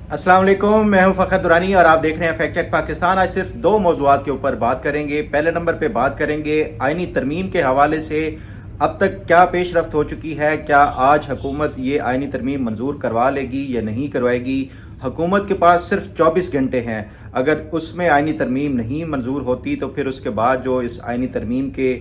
अस्सलाम वालेकुम, मैं हूं फ़खर दुरानी और आप देख रहे हैं फैक्ट चेक पाकिस्तान। आज सिर्फ दो मौज़ूआत के ऊपर बात करेंगे। पहले नंबर पे बात करेंगे आईनी तरमीम के हवाले से अब तक क्या पेशरफ्त हो चुकी है, क्या आज हुकूमत ये आईनी तरमीम मंजूर करवा लेगी या नहीं करवाएगी। हुकूमत के पास सिर्फ 24 घंटे हैं, अगर उसमें आईनी तरमीम नहीं मंजूर होती तो फिर उसके बाद जो इस आईनी तरमीम के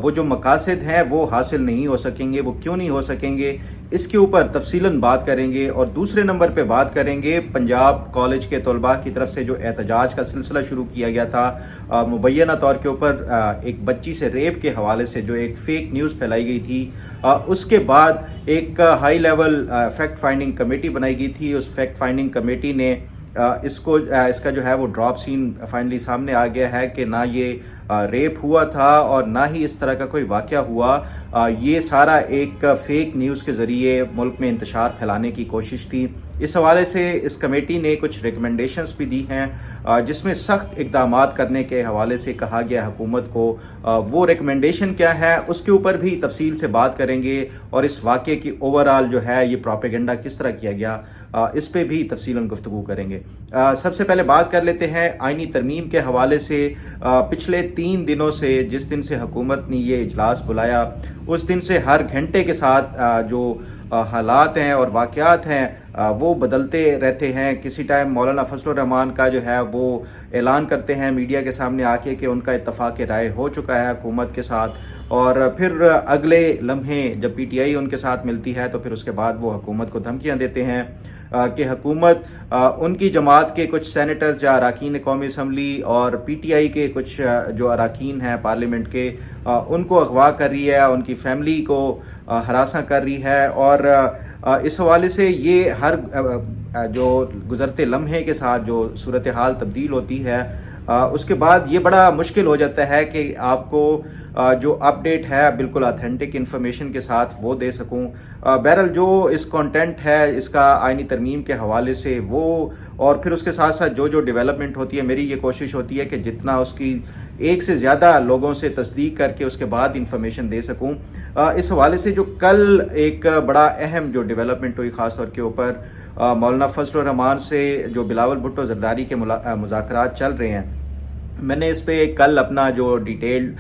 वो जो मकासद हैं वो हासिल नहीं हो सकेंगे। वो क्यों नहीं हो सकेंगे, इसके ऊपर तफसीलन बात करेंगे। और दूसरे नंबर पे बात करेंगे पंजाब कॉलेज के तलबा की तरफ से जो एहतजाज का सिलसिला शुरू किया गया था मुबैना तौर के ऊपर एक बच्ची से रेप के हवाले से जो एक फेक न्यूज़ फैलाई गई थी, उसके बाद एक high level fact finding committee बनाई गई थी। उस फैक्ट फाइंडिंग कमेटी ने इसका जो है वो ड्रॉप सीन फाइनली सामने आ गया है कि ना ये रेप हुआ था और ना ही इस तरह का कोई वाकया हुआ। ये सारा एक फेक न्यूज़ के ज़रिए मुल्क में इंतशार फैलाने की कोशिश थी। इस हवाले से इस कमेटी ने कुछ रिकमेंडेशंस भी दी हैं जिसमें सख्त इक़दामात करने के हवाले से कहा गया हुकूमत को। वो रिकमेंडेशन क्या है उसके ऊपर भी तफसील से बात करेंगे और इस वाक़े की ओवरऑल जो है ये प्रोपेगेंडा किस तरह किया गया इस पे भी तफसीलन गुफ्तगू करेंगे। सबसे पहले बात कर लेते हैं आईनी तरमीम के हवाले से। पिछले 3 दिनों से जिस दिन से हुकूमत ने ये इजलास बुलाया उस दिन से हर घंटे के साथ जो हालात हैं और वाक़यात हैं वो बदलते रहते हैं। किसी टाइम मौलाना फजलुर रहमान का जो है वो ऐलान करते हैं मीडिया के सामने आके कि उनका इत्तफाक राय हो चुका है हुकूमत के साथ, और फिर अगले लम्हे जब पीटीआई उनके साथ मिलती है तो फिर उसके बाद वो हुकूमत को धमकियां देते हैं कि हुकूमत उनकी जमात के कुछ सेनेटर्स या अरकान कौमी असम्बली और पीटीआई के कुछ जो अरकान हैं पार्लियामेंट के उनको अगवा कर रही है, उनकी फैमिली को हरासा कर रही है। और इस हवाले से ये हर जो गुजरते लम्हे के साथ जो सूरत हाल तब्दील होती है उसके बाद ये बड़ा मुश्किल हो जाता है कि आपको जो अपडेट है बिल्कुल ऑथेंटिक इन्फॉर्मेशन के साथ वो दे सकूं। बहरहाल जो इस कंटेंट है इसका आईनी तरमीम के हवाले से वो और फिर उसके साथ साथ जो जो डेवलपमेंट होती है, मेरी ये कोशिश होती है कि जितना उसकी एक से ज़्यादा लोगों से तस्दीक करके उसके बाद इंफॉर्मेशन दे सकूं। इस हवाले से जो कल एक बड़ा अहम जो डेवलपमेंट हुई ख़ास तौर के ऊपर मौलाना फजलुर रहमान से जो बिलावल भुट्टो जरदारी के मुज़ाकरात चल रहे हैं, मैंने इस पे कल अपना जो डिटेल्ड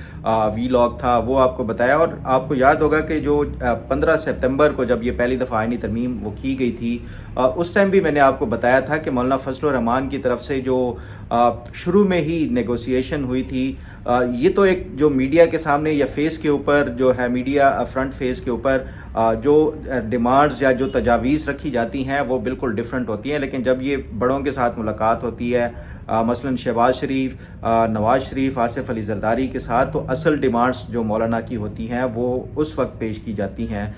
वीलॉग था वो आपको बताया। और आपको याद होगा कि जो 15 सितंबर को जब ये पहली दफ़ा आईनी तरमीम वो की गई थी उस टाइम भी मैंने आपको बताया था कि मौलाना फजलुर रहमान की तरफ से जो शुरू में ही नेगोशिएशन हुई थी, ये तो एक जो मीडिया के सामने या फेस के ऊपर जो है मीडिया फ्रंट फेस के ऊपर जो डिमांड्स या जो तजावीज़ रखी जाती हैं वो बिल्कुल डिफरेंट होती हैं, लेकिन जब ये बड़ों के साथ मुलाकात होती है मसलन शहबाज शरीफ, नवाज शरीफ, आसिफ अली जरदारी के साथ, तो असल डिमांड्स जो मौलाना की होती हैं वो उस वक्त पेश की जाती हैं।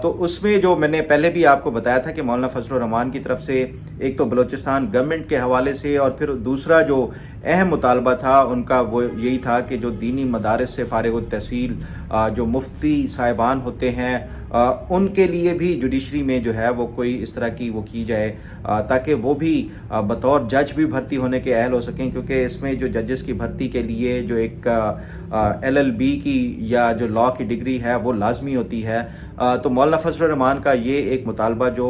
तो उसमें जो मैंने पहले भी आपको बताया था कि मौलाना फजलुर रहमान की तरफ से एक तो बलूचिस्तान गवर्नमेंट के हवाले से और फिर दूसरा जो अहम मुतालबा था उनका वो यही था कि जो दीनी मदारिस से फारिग तहसील जो मुफ्ती साहिबान होते हैं उनके लिए भी जुडिशरी में जो है वो कोई इस तरह की वो की जाए ताकि वो भी बतौर जज भी भर्ती होने के अहल हो सकें, क्योंकि इसमें जो जजेस की भर्ती के लिए जो एक LLB की या जो लॉ की डिग्री है वो लाजमी होती है। तो मौलाना फजलुर रहमान का ये एक मुतालबा जो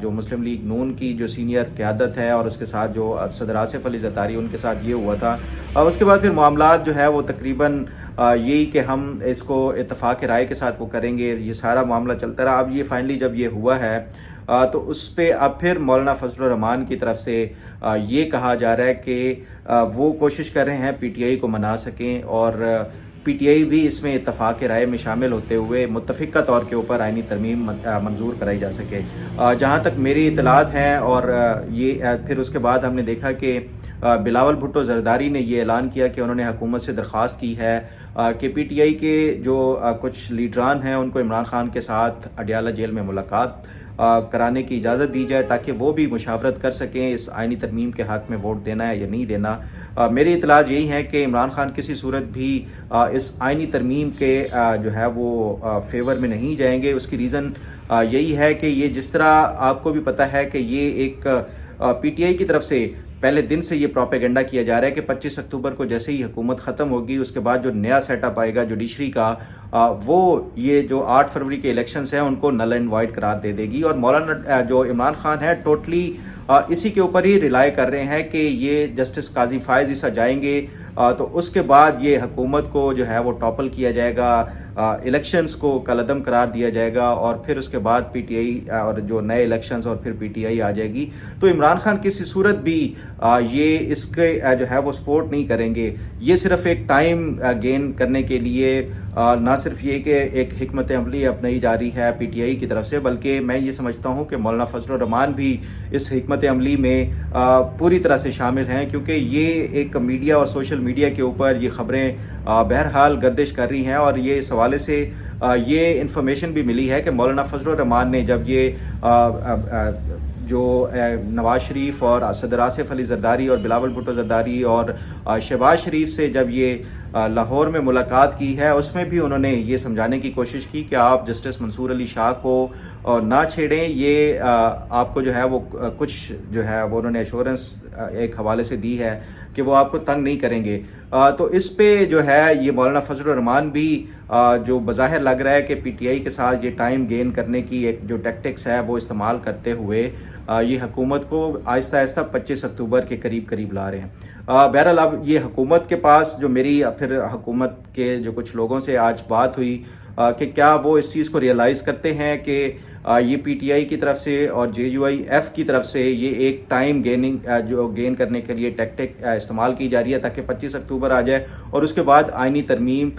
जो मुस्लिम लीग नून की जो सीनियर क़यादत है और उसके साथ जो सदर आसिफ अली जरदारी उनके साथ ये हुआ था। उसके बाद फिर मामलात जो है वो तकरीबन यही कि हम इसको इत्तफाक राय के साथ वो करेंगे, ये सारा मामला चलता रहा। अब ये फाइनली जब ये हुआ है तो उस पर अब फिर मौलाना फजलुर रहमान की तरफ से ये कहा जा रहा है कि वो कोशिश कर रहे हैं पीटीआई को मना सकें और पीटीआई भी इसमें इत्तफाक राय में शामिल होते हुए मुत्तफ़िक़ा तौर के ऊपर आईनी तरमीम मंजूर कराई जा सके। जहाँ तक मेरी इतलात हैं और ये फिर उसके बाद हमने देखा कि बिलावल भुट्टो जरदारी ने ये ऐलान किया कि उन्होंने हुकूमत से दरख्वास्त की है कि पीटीआई के जो कुछ लीडरान हैं उनको इमरान खान के साथ अडियाला जेल में मुलाकात कराने की इजाज़त दी जाए ताकि वो भी मुशावरत कर सकें इस आईनी तरमीम के हक़ में वोट देना है या नहीं देना। मेरी इतलात यही है कि इमरान खान किसी सूरत भी इस आईनी तरमीम के जो है वो फेवर में नहीं जाएंगे। उसकी रीज़न यही है कि ये जिस तरह आपको भी पता है कि ये एक पीटीआई की तरफ से पहले दिन से ये प्रोपेगेंडा किया जा रहा है कि 25 अक्टूबर को जैसे ही हुकूमत ख़त्म होगी उसके बाद जो नया सेटअप आएगा जुडिशरी का वो ये जो 8 फरवरी के इलेक्शंस हैं उनको नल एंड वाइड करार दे देगी। और मौलाना जो इमरान खान है टोटली इसी के ऊपर ही रिलाय कर रहे हैं कि ये जस्टिस काजी फायज ईसा जाएंगे तो उसके बाद ये हुकूमत को जो है वो टॉपल किया जाएगा, इलेक्शंस को कलअदम करार दिया जाएगा और फिर उसके बाद पीटीआई और जो नए इलेक्शंस और फिर पीटीआई आ जाएगी। तो इमरान खान किसी सूरत भी ये इसके जो है वो सपोर्ट नहीं करेंगे। ये सिर्फ एक टाइम गेन करने के लिए ना सिर्फ ये कि एक हिकमत अमली अपनाई जा रही है पीटीआई की तरफ से, बल्कि मैं ये समझता हूँ कि मौलाना फजलुर रहमान भी इस हिकमत अमली में पूरी तरह से शामिल हैं, क्योंकि ये एक मीडिया और सोशल मीडिया के ऊपर ये खबरें बहरहाल गर्दिश कर रही हैं और ये इस हवाले से ये इंफॉर्मेशन भी मिली है कि मौलाना फजलुर रहमान ने जब ये जो नवाज शरीफ और सदर आसिफ अली जरदारी और बिलावल भुट्टो जरदारी और शहबाज शरीफ से जब ये लाहौर में मुलाकात की है, उसमें भी उन्होंने ये समझाने की कोशिश की कि आप जस्टिस मंसूर अली शाह को ना छेड़ें। ये आपको जो है वो कुछ जो है वो उन्होंने एश्योरेंस एक हवाले से दी है कि वो आपको तंग नहीं करेंगे। तो इस पे जो है ये मौलाना फजलुर रहमान भी जो बज़ाहिर लग रहा है कि पीटीआई के साथ ये टाइम गेन करने की एक जो टैक्टिक्स है वो इस्तेमाल करते हुए ये हुकूमत को आहिस्ता आहिस्ता 25 अक्टूबर के करीब करीब ला रहे हैं। बहरहाल अब ये हुकूमत के पास जो मेरी फिर हुकूमत के जो कुछ लोगों से आज बात हुई कि क्या वो इस चीज़ को रियलाइज़ करते हैं कि ये पीटीआई की तरफ से और जेयूआईएफ की तरफ से ये एक टाइम जो गेन करने के लिए टैक्टिक इस्तेमाल की जा रही है ताकि 25 अक्टूबर आ जाए और उसके बाद आईनी तरमीम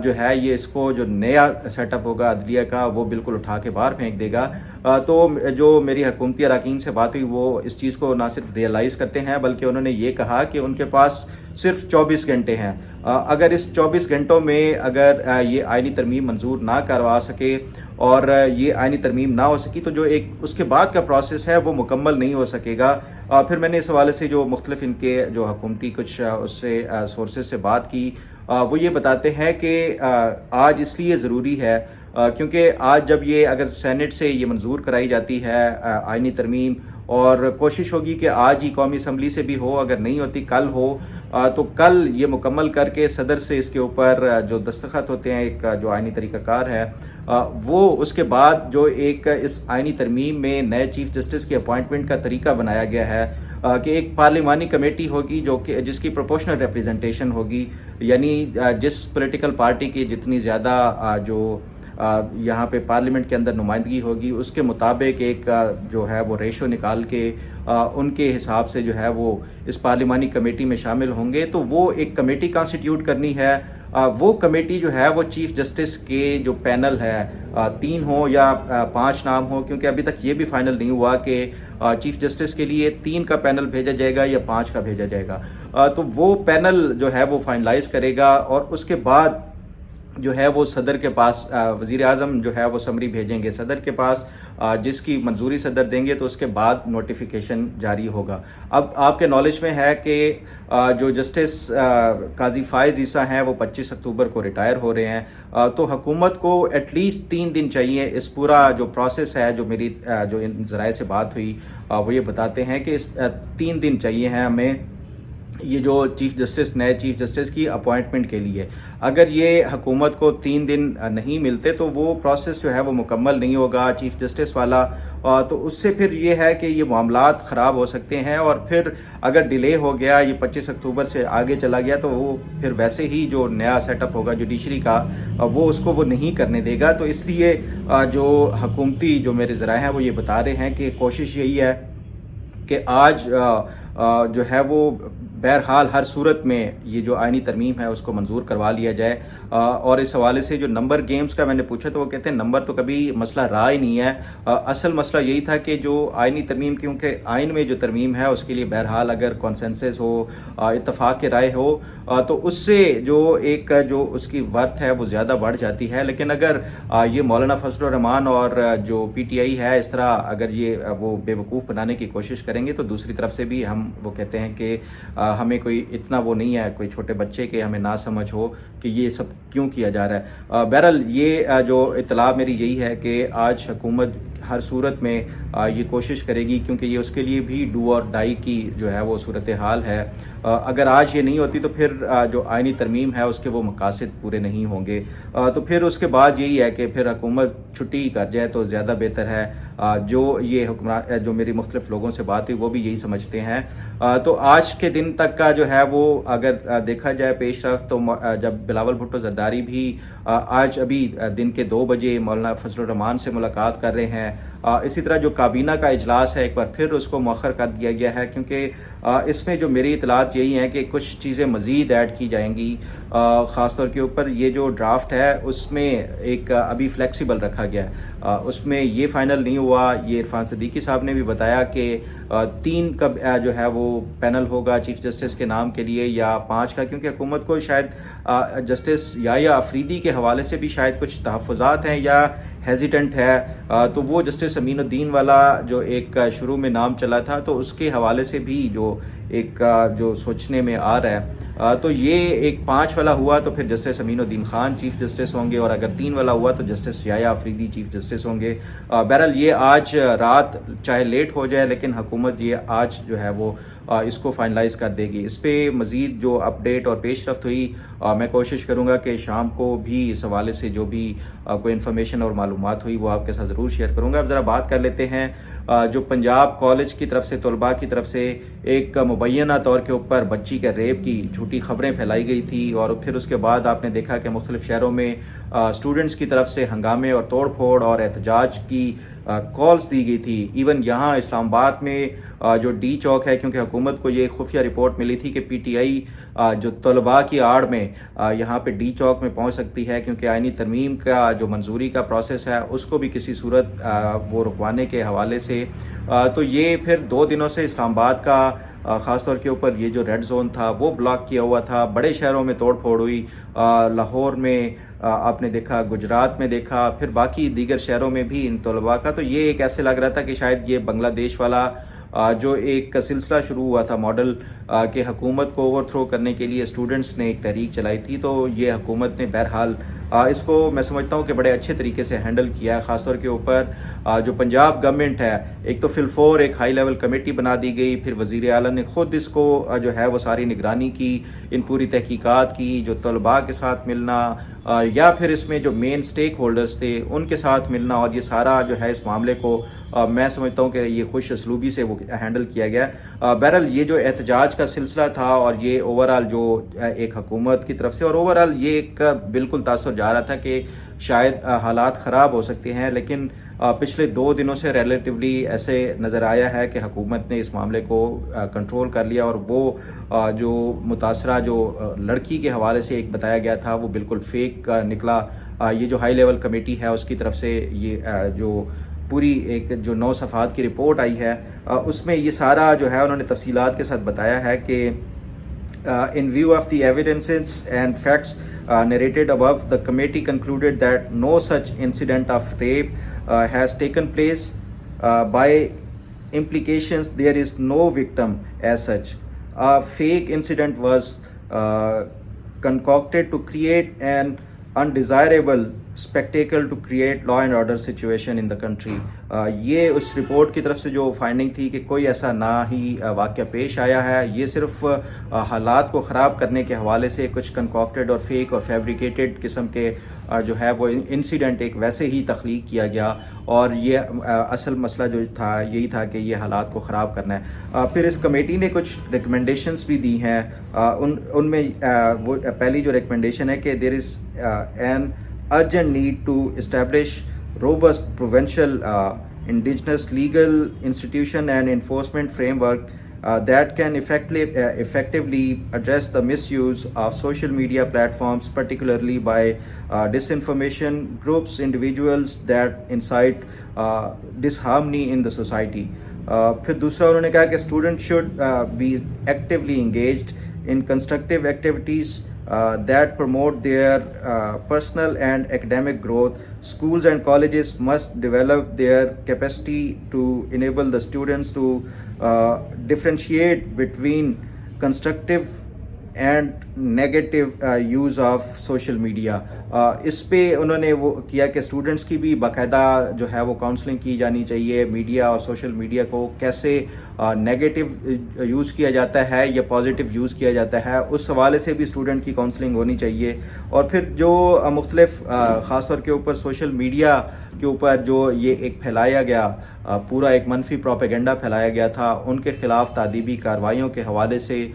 जो है ये इसको जो नया सेटअप होगा अदलिया का वो बिल्कुल उठा के बाहर फेंक देगा। तो जो मेरी हुकूमती अरकान से बात हुई वो इस चीज़ को ना सिर्फ रियलाइज़ करते हैं बल्कि उन्होंने ये कहा कि उनके पास सिर्फ 24 घंटे हैं। अगर इस 24 घंटों में अगर ये आईनी तरमीम मंजूर ना करवा सके और ये आईनी तरमीम ना हो सकी तो जो एक उसके बाद का प्रोसेस है वो मुकम्मल नहीं हो सकेगा। फिर मैंने इस हवाले से जो मुख्तलिफ इनके जो हुकूमती कुछ उससे सोर्सेज से बात की, वो ये बताते हैं कि आज इसलिए ज़रूरी है क्योंकि आज जब ये अगर सेनेट से ये मंजूर कराई जाती है आईनी तरमीम और कोशिश होगी कि आज ही कौमी असम्बली से भी हो, अगर नहीं होती कल हो, तो कल ये मुकम्मल करके सदर से इसके ऊपर जो दस्तखत होते हैं एक जो आईनी तरीक़ाकार है वो उसके बाद जो एक इस आईनी तरमीम में नए चीफ जस्टिस की अपॉइंटमेंट का तरीका बनाया गया है कि एक पार्लिमानी कमेटी होगी जो कि जिसकी प्रोपोर्शनल रिप्रेजेंटेशन होगी, यानी जिस पॉलिटिकल पार्टी की जितनी ज़्यादा जो यहाँ पे पार्लियामेंट के अंदर नुमाइंदगी होगी उसके मुताबिक एक जो है वो रेशो निकाल के उनके हिसाब से जो है वो इस पार्लिमानी कमेटी में शामिल होंगे। तो वो एक कमेटी कॉन्स्टिट्यूट करनी है। वो कमेटी जो है वो चीफ जस्टिस के जो पैनल है 3 हो या 5 नाम हो, क्योंकि अभी तक ये भी फाइनल नहीं हुआ कि चीफ जस्टिस के लिए 3 का पैनल भेजा जाएगा या 5 का भेजा जाएगा। तो वो पैनल जो है वो फाइनलाइज करेगा और उसके बाद जो है वो सदर के पास वजीर आजम जो है वो समरी भेजेंगे सदर के पास, जिसकी मंजूरी सदर देंगे तो उसके बाद नोटिफिकेशन जारी होगा। अब आपके नॉलेज में है कि जो जस्टिस काजी फायज ईसा हैं वो 25 अक्टूबर को रिटायर हो रहे हैं, तो हुकूमत को एटलीस्ट 3 दिन चाहिए। इस पूरा जो प्रोसेस है जो मेरी जो इन ज़राए से बात हुई वो ये बताते हैं कि इस 3 दिन चाहिए हैं हमें ये जो चीफ जस्टिस नए चीफ जस्टिस की अपॉइंटमेंट के लिए। अगर ये हुकूमत को 3 दिन नहीं मिलते तो वो प्रोसेस जो है वो मुकम्मल नहीं होगा चीफ जस्टिस वाला, तो उससे फिर ये है कि ये मामलात ख़राब हो सकते हैं और फिर अगर डिले हो गया ये 25 अक्टूबर से आगे चला गया तो वो फिर वैसे ही जो नया सेटअप होगा जुडिशरी का वो उसको वो नहीं करने देगा। तो इसलिए जो हुकूमती जो मेरे ज़राए हैं वो ये बता रहे हैं कि कोशिश यही है कि आज जो है वो बहरहाल हर सूरत में ये जो आईनी तरमीम है उसको मंजूर करवा लिया जाए। और इस हवाले से जो नंबर गेम्स का मैंने पूछा तो वो कहते हैं नंबर तो कभी मसला रहा ही नहीं है। असल मसला यही था कि जो आईनी तरमीम, क्योंकि आइन में जो तरमीम है उसके लिए बहरहाल अगर कॉन्सेंसस हो, इत्तफाक की राय हो, तो उससे जो एक जो उसकी वर्थ है वो ज़्यादा बढ़ जाती है। लेकिन अगर ये मौलाना फजलुर रहमान और जो पीटीआई है इस तरह अगर ये वो बेवकूफ़ बनाने की कोशिश करेंगे तो दूसरी तरफ से भी हम वो कहते हैं कि हमें कोई इतना वो नहीं है कोई छोटे बच्चे के हमें ना समझ हो कि ये सब क्यों किया जा रहा है। बहरहाल ये जो इतला मेरी यही है कि आज हुकूमत हर सूरत में ये कोशिश करेगी, क्योंकि ये उसके लिए भी डू और डाई की जो है वो सूरत हाल है। अगर आज ये नहीं होती तो फिर जो आईनी तरमीम है उसके वो मकासद पूरे नहीं होंगे। तो फिर उसके बाद यही है कि फिर हुकूमत छुट्टी कर जाए तो ज़्यादा बेहतर है। جو یہ حکمران جو میری مختلف لوگوں سے بات ہوئی وہ بھی یہی سمجھتے ہیں. تو آج کے دن تک کا جو ہے وہ اگر دیکھا جائے پیش رفت، تو جب بلاول بھٹو زرداری بھی آج ابھی دن کے 2 بجے مولانا فضل الرحمان سے ملاقات کر رہے ہیں. اسی طرح جو کابینہ کا اجلاس ہے ایک بار پھر اس کو مؤخر کر دیا گیا ہے، کیونکہ اس میں جو میری اطلاعات یہی ہیں کہ کچھ چیزیں مزید ایڈ کی جائیں گی. خاص طور کے اوپر یہ جو ڈرافٹ ہے اس میں ایک ابھی فلیکسیبل رکھا گیا ہے. اس میں یہ فائنل نہیں ہوا. یہ عرفان صدیقی صاحب نے بھی بتایا کہ 3 کا جو ہے وہ پینل ہوگا چیف جسٹس کے نام کے لیے یا 5 کا، کیونکہ حکومت کو شاید جسٹس یا افریدی کے حوالے سے بھی شاید کچھ تحفظات ہیں یا ہیزیٹنٹ ہے. تو وہ جسٹس امین الدین والا جو ایک شروع میں نام چلا تھا تو اس کے حوالے سے بھی جو ایک جو سوچنے میں آ رہا ہے. تو یہ ایک 5 والا ہوا تو پھر جسٹس امین الدین خان چیف جسٹس ہوں گے، اور اگر 3 والا ہوا تو جسٹس یا افریدی چیف جسٹس ہوں گے. بہرحال یہ آج رات چاہے لیٹ ہو جائے لیکن حکومت یہ آج جو ہے وہ اس کو فائنلائز کر دے گی. اس پہ مزید جو اپڈیٹ اور پیش رفت ہوئی میں کوشش کروں گا کہ شام کو بھی اس حوالے سے جو بھی کوئی انفارمیشن اور معلومات ہوئی وہ آپ کے ساتھ ضرور شیئر کروں گا. اب ذرا بات کر لیتے ہیں جو پنجاب کالج کی طرف سے طلباء کی طرف سے ایک مبینہ طور کے اوپر بچی کے ریپ کی جھوٹی خبریں پھیلائی گئی تھی، اور پھر اس کے بعد آپ نے دیکھا کہ مختلف شہروں میں اسٹوڈنٹس کی طرف سے ہنگامے اور توڑ پھوڑ اور احتجاج کی کالز دی گئی تھی. ایون یہاں اسلام آباد میں جو ڈی چوک ہے، کیونکہ حکومت کو یہ خفیہ رپورٹ ملی تھی کہ پی ٹی آئی جو طلباء کی آڑ میں یہاں پہ ڈی چوک میں پہنچ سکتی ہے، کیونکہ آئینی ترمیم کا جو منظوری کا پروسیس ہے اس کو بھی کسی صورت وہ رکوانے کے حوالے سے. تو یہ پھر 2 دنوں سے اسلام آباد کا خاص طور کے اوپر یہ جو ریڈ زون تھا وہ بلاک کیا ہوا تھا. بڑے شہروں میں توڑ پھوڑ ہوئی، لاہور میں آپ نے دیکھا، گجرات میں دیکھا، پھر باقی دیگر شہروں میں بھی ان طلباء کا. تو یہ ایک ایسے لگ رہا تھا کہ شاید یہ بنگلہ دیش والا جو ایک سلسلہ شروع ہوا تھا ماڈل کہ حکومت کو اوور تھرو کرنے کے لیے اسٹوڈنٹس نے ایک تحریک چلائی تھی، تو یہ حکومت نے بہرحال اس کو میں سمجھتا ہوں کہ بڑے اچھے طریقے سے ہینڈل کیا ہے. خاص طور کے اوپر جو پنجاب گورنمنٹ ہے، ایک تو فل4 ایک ہائی لیول کمیٹی بنا دی گئی، پھر وزیر اعلیٰ نے خود اس کو جو ہے وہ ساری نگرانی کی، ان پوری تحقیقات کی، جو طلباء کے ساتھ ملنا یا پھر اس میں جو مین سٹیک ہولڈرز تھے ان کے ساتھ ملنا، اور یہ سارا جو ہے اس معاملے کو میں سمجھتا ہوں کہ یہ خوش اسلوبی سے وہ ہینڈل کیا گیا. بہرحال یہ جو احتجاج کا سلسلہ تھا اور یہ اوورآل جو ایک حکومت کی طرف سے اور اوورآل یہ ایک بالکل تاثر جا رہا تھا کہ شاید حالات خراب ہو سکتے ہیں، لیکن پچھلے 2 دنوں سے ریلیٹیولی ایسے نظر آیا ہے کہ حکومت نے اس معاملے کو کنٹرول کر لیا، اور وہ جو متاثرہ جو لڑکی کے حوالے سے ایک بتایا گیا تھا وہ بالکل فیک نکلا. یہ جو ہائی لیول کمیٹی ہے اس کی طرف سے یہ جو پوری ایک جو 9 صفحات کی رپورٹ آئی ہے اس میں یہ سارا جو ہے انہوں نے تفصیلات کے ساتھ بتایا ہے کہ in view of the evidences and facts narrated above, the committee concluded that no such incident of rape has taken place. By implications, there is no victim as such. A fake incident was concocted to create an undesirable spectacle to create law and order situation in the country. یہ اس report کی طرف سے جو finding تھی کہ کوئی ایسا نہ ہی واقعہ پیش آیا ہے، یہ صرف حالات کو خراب کرنے کے حوالے سے کچھ کنکاکٹڈ اور فیک اور فیبریکیٹڈ قسم کے جو ہے وہ انسیڈنٹ ایک ویسے ہی تخلیق کیا گیا، اور یہ اصل مسئلہ جو تھا یہی تھا کہ یہ حالات کو خراب کرنا ہے. پھر اس کمیٹی نے کچھ ریکمنڈیشنز بھی دی ہیں. ان میں وہ پہلی جو ریکمنڈیشن ہے کہ there is an urgent need to establish robust provincial indigenous legal institution and enforcement framework that can effectively address the misuse of social media platforms, particularly by disinformation groups, individuals that incite disharmony in the society. پھر دوسرا انہوں نے کہا کہ students should be actively engaged in constructive activities that promote their personal and academic growth. Schools and colleges must develop their capacity to enable the students to differentiate between constructive and negative use of social media. اس پہ انہوں نے وہ کیا کہ students کی بھی باقاعدہ جو ہے وہ کاؤنسلنگ کی جانی چاہیے، میڈیا اور سوشل میڈیا کو کیسے نیگیٹو یوز کیا جاتا ہے یا پازیٹیو یوز کیا جاتا ہے، اس حوالے سے بھی اسٹوڈنٹ کی کاؤنسلنگ ہونی چاہیے۔ اور پھر جو مختلف خاص طور کے اوپر سوشل میڈیا کے اوپر جو یہ ایک پھیلایا گیا پورا ایک منفی پروپیگنڈا پھیلایا گیا تھا، ان کے خلاف تعدیبی کارروائیوں کے حوالے سے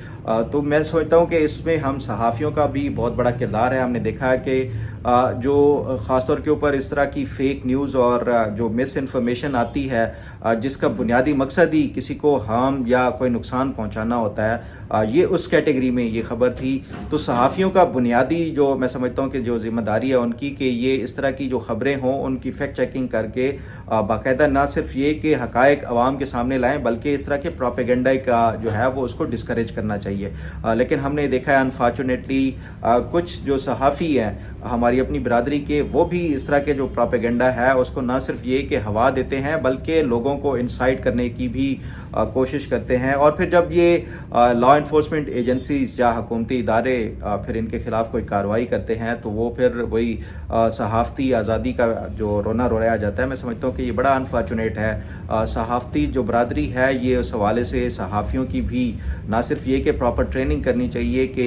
تو میں سمجھتا ہوں کہ اس میں ہم صحافیوں کا بھی بہت بڑا کردار ہے۔ ہم نے دیکھا ہے کہ جو خاص طور کے اوپر اس طرح کی فیک نیوز اور جو مس انفارمیشن آتی ہے جس کا بنیادی مقصد ہی کسی کو ہارم یا کوئی نقصان پہنچانا ہوتا ہے، یہ اس کیٹیگری میں یہ خبر تھی۔ تو صحافیوں کا بنیادی جو میں سمجھتا ہوں کہ جو ذمہ داری ہے ان کی کہ یہ اس طرح کی جو خبریں ہوں ان کی فیکٹ چیکنگ کر کے باقاعدہ نہ صرف یہ کہ حقائق عوام کے سامنے لائیں بلکہ اس طرح کے پروپیگنڈا کا جو ہے وہ اس کو ڈسکریج کرنا چاہیے۔ لیکن ہم نے دیکھا ہے انفارچونیٹلی کچھ جو صحافی ہیں ہماری اپنی برادری کے، وہ بھی اس طرح کے جو پروپیگنڈا ہے اس کو نہ صرف یہ کہ ہوا دیتے ہیں بلکہ لوگوں کو انسائٹ کرنے کی بھی کوشش کرتے ہیں۔ اور پھر جب یہ لا انفورسمنٹ ایجنسیز یا حکومتی ادارے پھر ان کے خلاف کوئی کارروائی کرتے ہیں تو وہ پھر وہی صحافتی آزادی کا جو رونا رویا جاتا ہے۔ میں سمجھتا ہوں کہ یہ بڑا انفارچونیٹ ہے۔ صحافتی جو برادری ہے یہ اس حوالے سے صحافیوں کی بھی نہ صرف یہ کہ پراپر ٹریننگ کرنی چاہیے کہ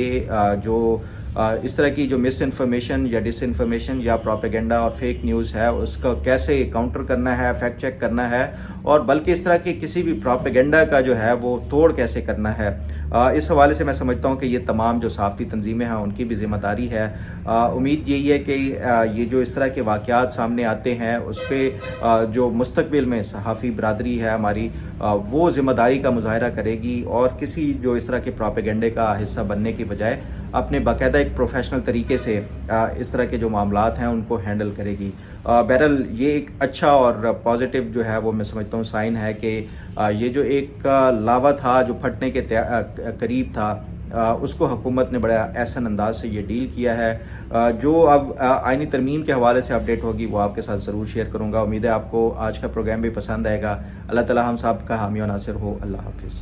جو اس طرح کی جو مس انفارمیشن یا ڈس انفارمیشن یا پروپیگنڈا اور فیک نیوز ہے اس کو کیسے کاؤنٹر کرنا ہے، فیکٹ چیک کرنا ہے، اور بلکہ اس طرح کی کسی بھی پروپیگنڈا کا جو ہے وہ توڑ کیسے کرنا ہے۔ اس حوالے سے میں سمجھتا ہوں کہ یہ تمام جو صحافتی تنظیمیں ہیں ان کی بھی ذمہ داری ہے۔ امید یہی ہے کہ یہ جو اس طرح کے واقعات سامنے آتے ہیں اس پہ جو مستقبل میں صحافی برادری ہے ہماری وہ ذمہ داری کا مظاہرہ کرے گی اور کسی جو اس طرح کے پروپیگنڈے کا حصہ بننے کی بجائے اپنے باقاعدہ ایک پروفیشنل طریقے سے اس طرح کے جو معاملات ہیں ان کو ہینڈل کرے گی۔ بہرحال یہ ایک اچھا اور پازیٹیو جو ہے وہ میں سمجھتا ہوں سائن ہے کہ یہ جو ایک لاوا تھا جو پھٹنے کے قریب تھا اس کو حکومت نے بڑا احسن انداز سے یہ ڈیل کیا ہے۔ جو اب آئینی ترمیم کے حوالے سے اپڈیٹ ہوگی وہ آپ کے ساتھ ضرور شیئر کروں گا۔ امید ہے آپ کو آج کا پروگرام بھی پسند آئے گا۔ اللہ تعالی ہم سب کا حامی و ناصر ہو۔ اللہ حافظ۔